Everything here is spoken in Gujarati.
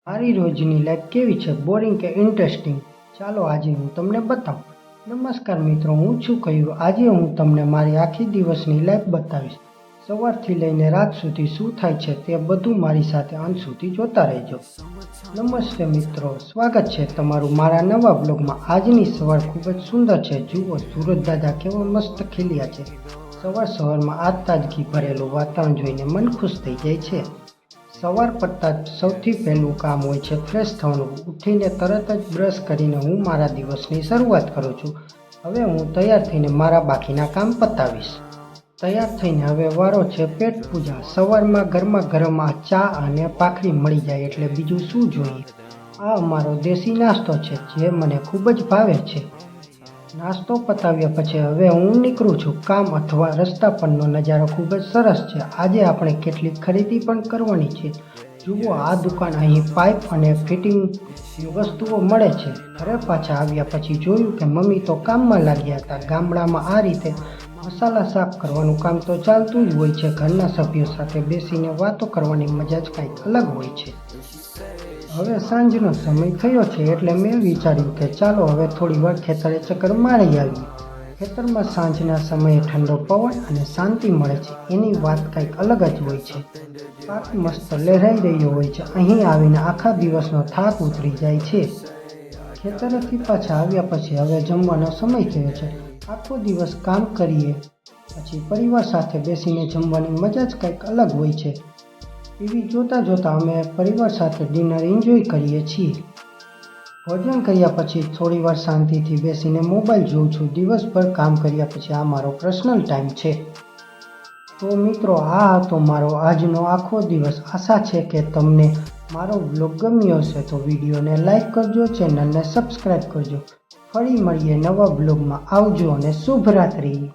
મારી રોજની લાઈફ કેવી છે, બોરિંગ કે ઇન્ટરેસ્ટિંગ? ચાલો આજે હું તમને બતાવું. નમસ્કાર મિત્રો, હું છું કયુર. આજે હું તમને મારી આખી દિવસની લાઈફ બતાવીશ. સવારથી લઈને રાત સુધી શું થાય છે તે બધું મારી સાથે અંત સુધી જોતા રહેજો. નમસ્તે મિત્રો, સ્વાગત છે તમારું મારા નવા બ્લોગમાં. આજની સવાર ખૂબ જ સુંદર છે. જુઓ સૂરજ દાદા કેવા મસ્ત ખીલ્યા છે. સવારમાં આ તાજગી ભરેલું વાતાવરણ જોઈને મન ખુશ થઈ જાય છે. સવાર પડતા જ સૌથી પહેલું કામ હોય છે ફ્રેશ થવાનું. ઉઠીને તરત જ બ્રશ કરીને હું મારા દિવસની શરૂઆત કરું છું. હવે હું તૈયાર થઈને મારા બાકીના કામ પતાવીશ. તૈયાર થઈને હવે વારો છે પેટ પૂજા. સવારમાં ગરમા ગરમ આ ચા અને ભાખરી મળી જાય એટલે બીજું શું જોઈએ. આ અમારો દેશી નાસ્તો છે જે મને ખૂબ જ ભાવે છે. નાસ્તો પતાવ્યા પછી હવે હું નીકળું છું કામ અથવા રસ્તા પરનો નજારો ખૂબ જ સરસ છે. આજે આપણે કેટલીક ખરીદી પણ કરવાની છે. જુઓ આ દુકાન, અહીં પાઇપ અને ફિટિંગની વસ્તુઓ મળે છે. ઘરે પાછા આવ્યા પછી જોયું કે મમ્મી તો કામમાં લાગ્યા હતા. ગામડામાં આ રીતે મસાલા સાફ કરવાનું કામ તો ચાલતું જ હોય છે. ઘરના સભ્યો સાથે બેસીને વાતો કરવાની મજા જ કંઈક અલગ હોય છે. હવે સાંજનો સમય થયો છે એટલે મેં વિચાર્યું કે ચાલો હવે થોડી વાર ખેતરે ચક્કર મારી આવીએ. ખેતરમાં સાંજના સમયે ઠંડો પવન અને શાંતિ મળે છે. એની વાત કંઈક અલગ જ હોય છે. પાક મસ્ત લહેરાઈ રહ્યો હોય છે. અહીં આવીને આખા દિવસનો થાક ઉતરી જાય છે. ખેતરેથી પાછા આવ્યા પછી હવે જમવાનો સમય થયો છે. આખો દિવસ કામ કરીએ પછી પરિવાર સાથે બેસીને જમવાની મજા જ કંઈક અલગ હોય છે. ટીવી જોતા જોતા અમે પરિવાર સાથે ડિનર એન્જોય કરીએ છીએ. ભોજન કર્યા પછી થોડી વાર શાંતિથી બેસીને મોબાઈલ જોઉં છું. દિવસભર કામ કર્યા પછી આ મારો પર્સનલ ટાઈમ છે. તો મિત્રો, આ હતો મારો આજનો આખો દિવસ. આશા છે કે તમને મારો બ્લોગ ગમ્યો હશે તો વિડીયોને લાઈક કરજો, ચેનલને સબસ્ક્રાઈબ કરજો. ફરી મળીએ નવા બ્લોગમાં. આવજો અને શુભ રાત્રિ.